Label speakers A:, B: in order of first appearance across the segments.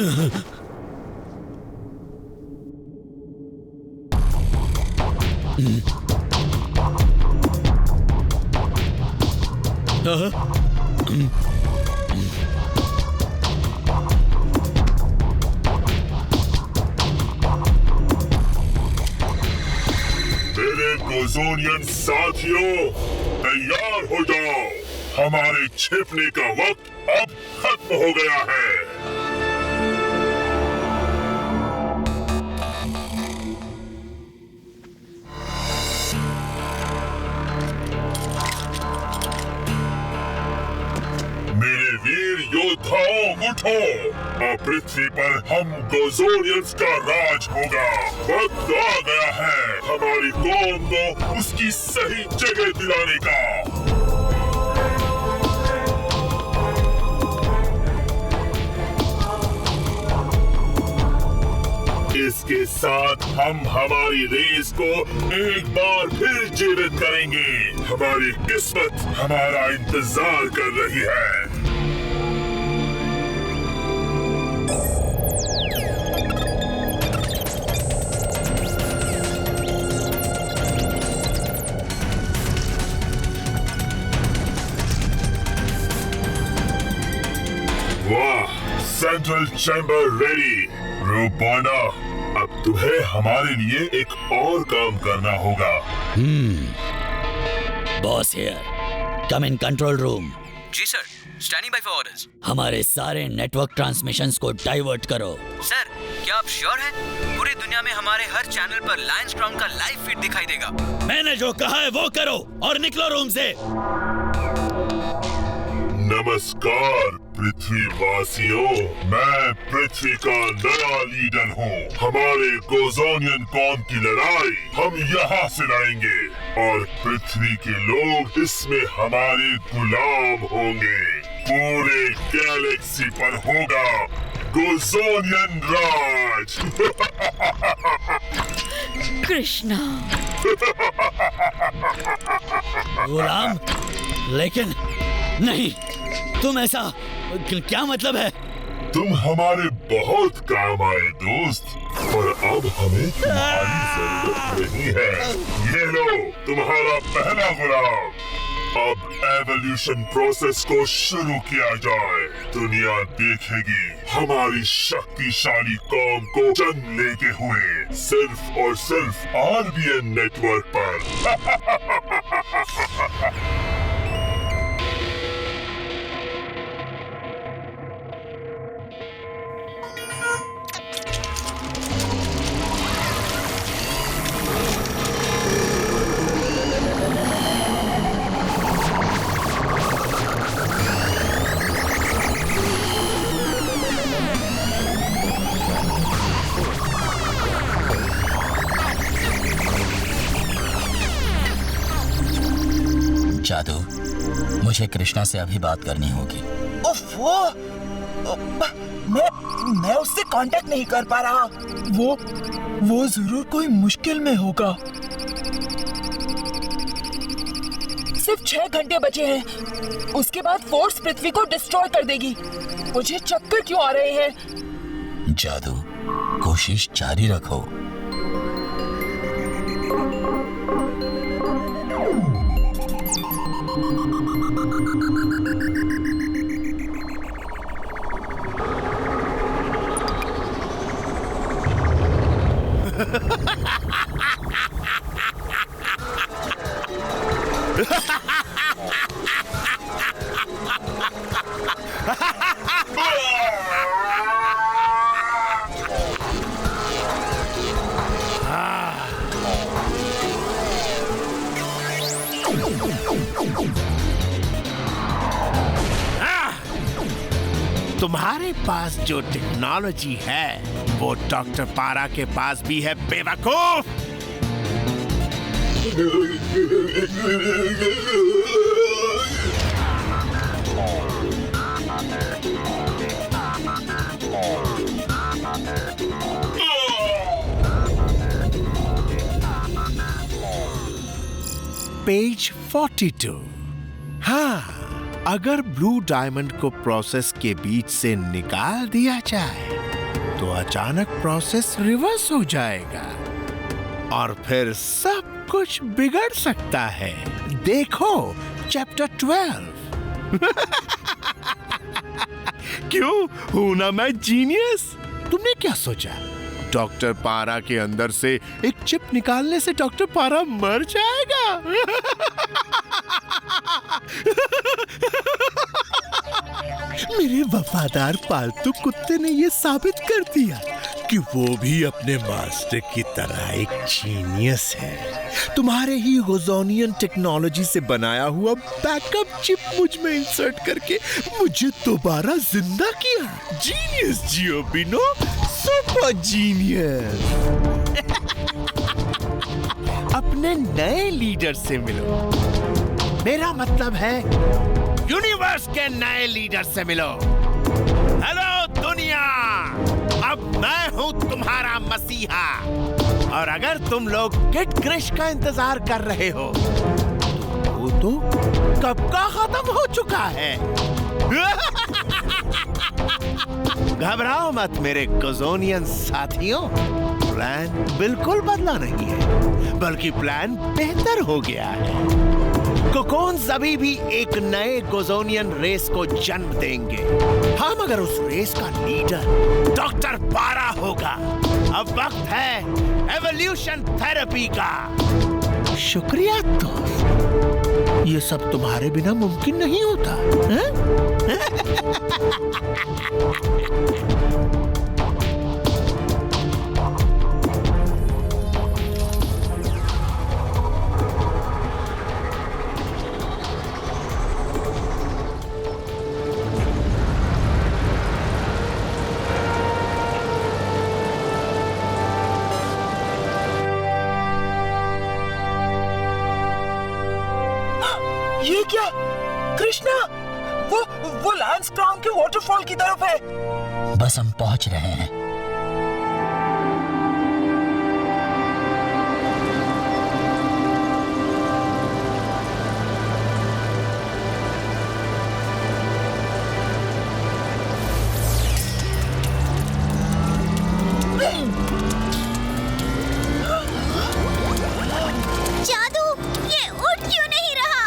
A: मेरे गोज़ोनियन साथियों, तैयार हो जाओ। हमारे छिपने का वक्त अब खत्म हो गया है। मेरे वीर योद्धाओं, उठो। अब पृथ्वी पर हम गोज़ोनियंस का राज होगा। वक्त आ गया है हमारी कौम को उसकी सही जगह दिलाने का। इसके साथ हम हमारी रेस को एक बार फिर जीवित करेंगे। हमारी किस्मत हमारा इंतजार कर रही है। वाह, सेंट्रल चैम्बर रेडी। रूपाना, अब तुम्हें हमारे लिए एक और काम करना होगा।
B: Boss here, come in control room.
C: जी sir, standing by for orders.
B: हमारे सारे नेटवर्क ट्रांसमिशंस को डाइवर्ट करो।
C: सर, क्या आप श्योर हैं? पूरी दुनिया में हमारे हर चैनल पर लायंस क्राउन का लाइव फीड दिखाई देगा।
B: मैंने जो कहा है वो करो और निकलो रूम से।
A: नमस्कार पृथ्वीवासियों, मैं पृथ्वी का नया लीडर हूँ। हमारे गोज़ोनियन कौम की लड़ाई हम यहाँ से लड़ेंगे और पृथ्वी के लोग इसमें हमारे गुलाम होंगे। पूरे गैलेक्सी पर होगा गोज़ोनियन राज।
D: कृष्णा।
B: गुलाम? लेकिन नहीं, तुम ऐसा क्या मतलब है?
A: तुम हमारे बहुत काम आए दोस्त, और अब हमें तुम्हारी जरूरत नहीं है। ये लो तुम्हारा पहला गुलाम। अब एवोल्यूशन प्रोसेस को शुरू किया जाए। दुनिया देखेगी हमारी शक्तिशाली कौम को जन्म लेते हुए सिर्फ और सिर्फ आरबीएन नेटवर्क पर।
B: जादू, मुझे कृष्णा से अभी बात करनी होगी।
E: ओफो, मैं उससे कांटेक्ट नहीं कर पा रहा। वो जरूर कोई मुश्किल में होगा। सिर्फ 6 घंटे बचे हैं, उसके बाद फोर्स पृथ्वी को डिस्ट्रॉय कर देगी। मुझे चक्कर क्यों आ रहे हैं?
B: जादू, कोशिश जारी रखो।
F: तुम्हारे पास जो टेक्नोलॉजी है वो डॉक्टर पारा के पास भी है, बेवकूफ। पेज 42। हाँ, अगर ब्लू डायमंड को प्रोसेस के बीच से निकाल दिया जाए तो अचानक प्रोसेस रिवर्स हो जाएगा और फिर सब कुछ बिगड़ सकता है। देखो चैप्टर 12। क्यों हूं ना मैं जीनियस? तुमने क्या सोचा डॉक्टर पारा के अंदर से एक चिप निकालने से डॉक्टर पारा मर जाएगा? मेरे वफादार पालतू कुत्ते ने यह साबित कर दिया कि वो भी अपने मास्टर की तरह एक जीनियस है। तुम्हारे ही होजोनियन टेक्नोलॉजी से बनाया हुआ बैकअप चिप मुझ में इंसर्ट करके मुझे दोबारा जिंदा किया। जीनियस जियोबिनो, सुपर जीनियस। अपने नए लीडर से मिलो। मेरा मतलब है यूनिवर्स के नए लीडर से मिलो। हेलो दुनिया, अब मैं हूं तुम्हारा मसीहा। और अगर तुम लोग किड क्रिश का इंतजार कर रहे हो तो वो तो कब का खत्म हो चुका है। घबराओ मत मेरे कोजोनियन साथियों, प्लान बिल्कुल बदला नहीं है, बल्कि प्लान बेहतर हो गया है। कोकोन्स अभी भी एक नए कोजोनियन रेस को जन्म देंगे। हम अगर उस रेस का लीडर डॉक्टर पारा होगा। अब वक्त है एवोल्यूशन थेरेपी का। शुक्रिया दोस्त, ये सब तुम्हारे बिना मुमकिन नहीं होता।
E: ये क्या? कृष्णा, वो लैंस क्राउन के वाटरफॉल की तरफ है।
B: बस हम पहुंच रहे हैं।
D: जादू, ये उठ क्यों नहीं रहा?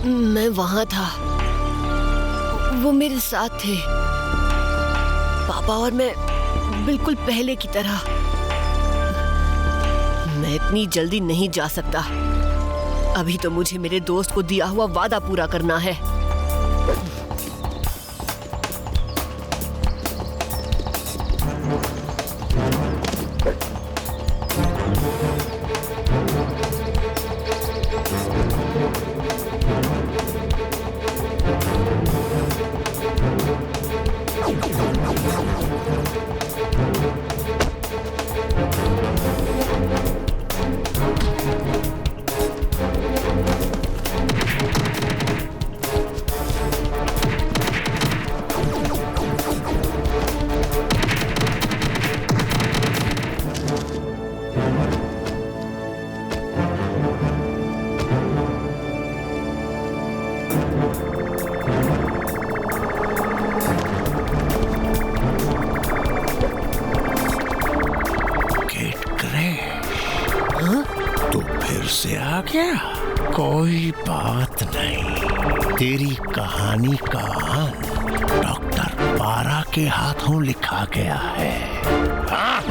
G: मैं वहां था, वो मेरे साथ थे। पापा और मैं बिल्कुल पहले की तरह। मैं इतनी जल्दी नहीं जा सकता। अभी तो मुझे मेरे दोस्त को दिया हुआ वादा पूरा करना है।
F: तो फिर से आ गया, कोई बात नहीं। तेरी कहानी का अंत डॉक्टर पारा के हाथों लिखा गया है। हाँ?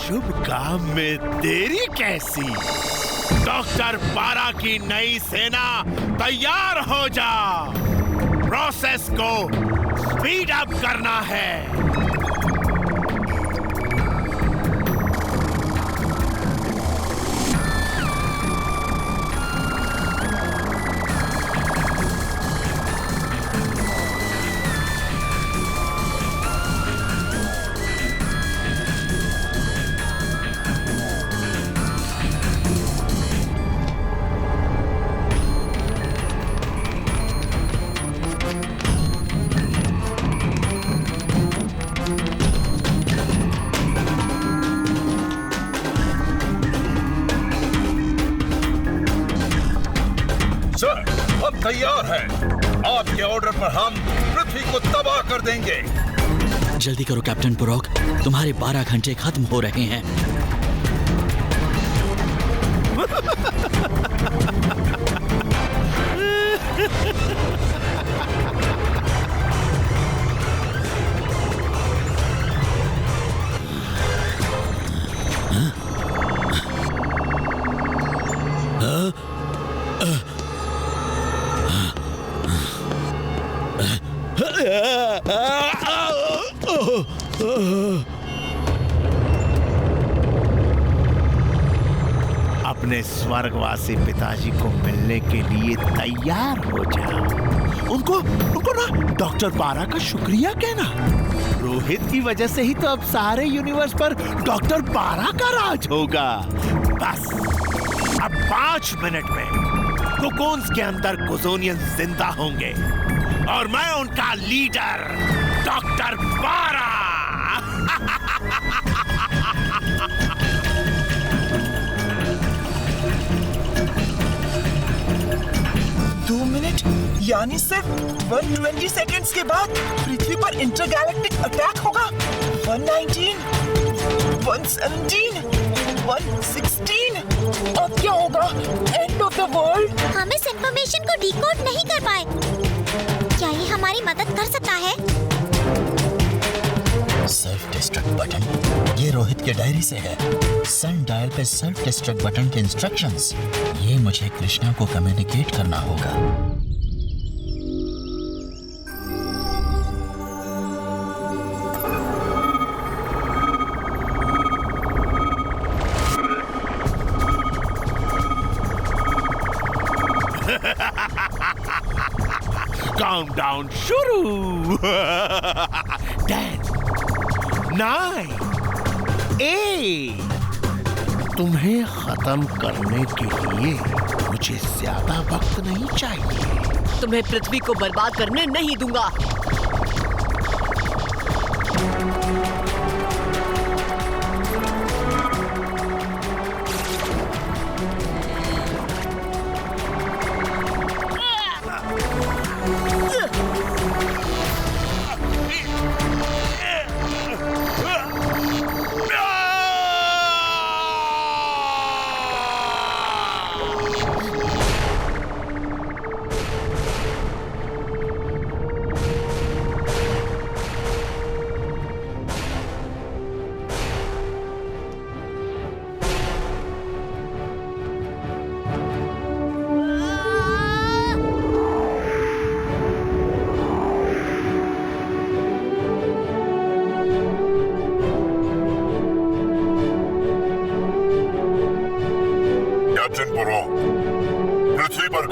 F: शुभ काम में देरी कैसी? डॉक्टर पारा की नई सेना तैयार हो जा। प्रोसेस को स्पीड अप करना है।
H: हम तैयार हैं। आपके ऑर्डर पर हम पृथ्वी को तबाह कर देंगे।
B: जल्दी करो कैप्टन पुरोक, तुम्हारे 12 घंटे खत्म हो रहे हैं।
F: अपने स्वर्गवासी पिताजी को मिलने के लिए तैयार हो जाओ। उनको ना डॉक्टर पारा का शुक्रिया कहना। रोहित की वजह से ही तो अब सारे यूनिवर्स पर डॉक्टर पारा का राज होगा। बस अब 5 मिनट में कोकोन्स के अंदर कुजोनियन जिंदा होंगे और मैं उनका लीडर डॉक्टर पारा।
E: 2 मिनट यानी सिर्फ 120 सेकेंड्स के बाद पृथ्वी पर इंटरगैलेक्टिक अटैक होगा। 119, 117, 116। अब क्या होगा? End of the world.
D: हम इस इंफॉर्मेशन को डिकोड नहीं कर पाए। क्या ये हमारी मदद कर सकता है?
B: सेल्फ डिस्ट्रक्ट बटन ये रोहित के डायरी से है। सन डायल पे सेल्फ डिस्ट्रक्ट बटन के इंस्ट्रक्शंस। ये मुझे कृष्णा को कम्युनिकेट करना होगा।
F: काउंटडाउन शुरू। 10, 9, 8। तुम्हें खत्म करने के लिए मुझे ज्यादा वक्त नहीं चाहिए।
G: तुम्हें पृथ्वी को बर्बाद करने नहीं दूंगा।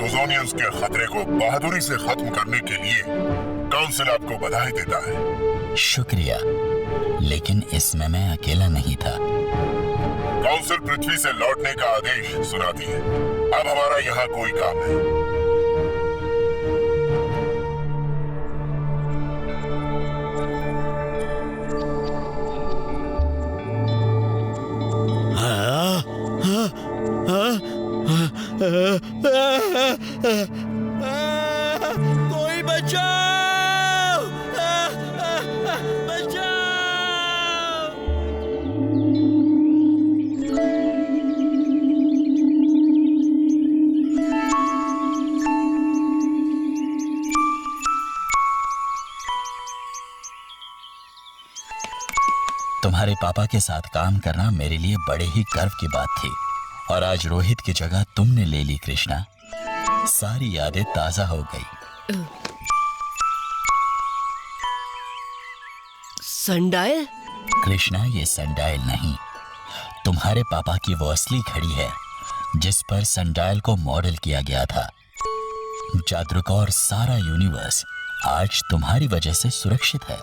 A: गोजोनियंस के खतरे को बहादुरी से खत्म करने के लिए काउंसिल आपको बधाई देता है।
B: शुक्रिया, लेकिन इसमें मैं अकेला नहीं था।
A: काउंसिल पृथ्वी से लौटने का आदेश सुनाती है। अब हमारा यहाँ कोई काम है।
F: कोई बचाओ! बचाओ!
B: तुम्हारे पापा के साथ काम करना मेरे लिए बड़े ही गर्व की बात थी, और आज रोहित की जगह तुमने ले ली कृष्णा। सारी यादें ताजा हो गई।
G: सनडायल?
B: कृष्णा, ये सनडायल नहीं, तुम्हारे पापा की वो असली घड़ी है जिस पर सनडायल को मॉडल किया गया था। जादरुका और सारा यूनिवर्स आज तुम्हारी वजह से सुरक्षित है।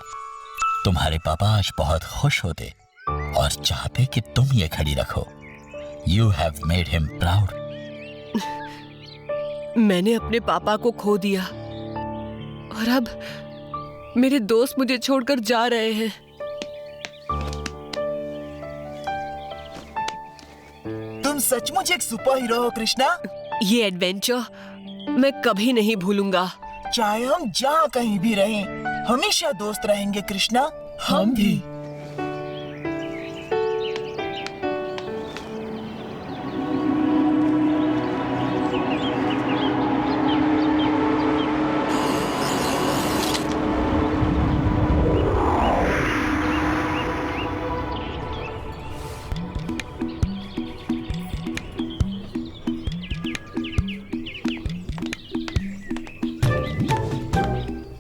B: तुम्हारे पापा आज बहुत खुश होते और चाहते कि तुम ये घड़ी रखो। You have made him proud.
G: मैंने अपने पापा को खो दिया और अब मेरे दोस्त मुझे छोड़कर जा रहे हैं।
E: तुम सचमुच एक सुपर हीरो हो कृष्णा।
G: ये एडवेंचर मैं कभी नहीं भूलूंगा।
E: चाहे हम जहाँ कहीं भी रहें, हमेशा दोस्त रहेंगे कृष्णा। हम भी।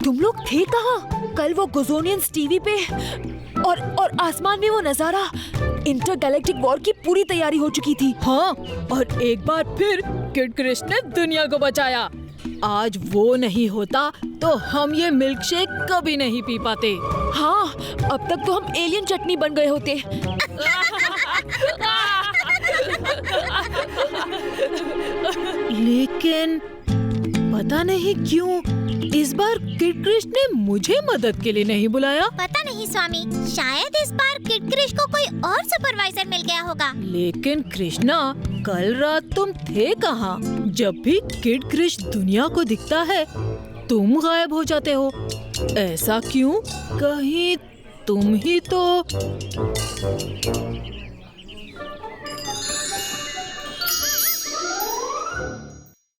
I: तुम लोग थे कहाँ? कल वो गोजोनियंस टीवी पे और आसमान में वो नजारा, इंटरगैलेक्टिक वॉर की पूरी तैयारी हो चुकी थी।
J: हाँ, और एक बार फिर किड क्रिश ने दुनिया को बचाया। आज वो नहीं होता तो हम ये मिल्क शेक कभी नहीं पी पाते।
I: हाँ, अब तक तो हम एलियन चटनी बन गए होते।
J: लेकिन पता नहीं क्यों इस बार किड क्रिश ने मुझे मदद के लिए नहीं बुलाया।
D: पता नहीं स्वामी, शायद इस बार किड क्रिश को कोई और सुपरवाइजर मिल गया होगा।
J: लेकिन कृष्णा, कल रात तुम थे कहाँ? जब भी किड क्रिश दुनिया को दिखता है तुम गायब हो जाते हो। ऐसा क्यों? कहीं तुम ही तो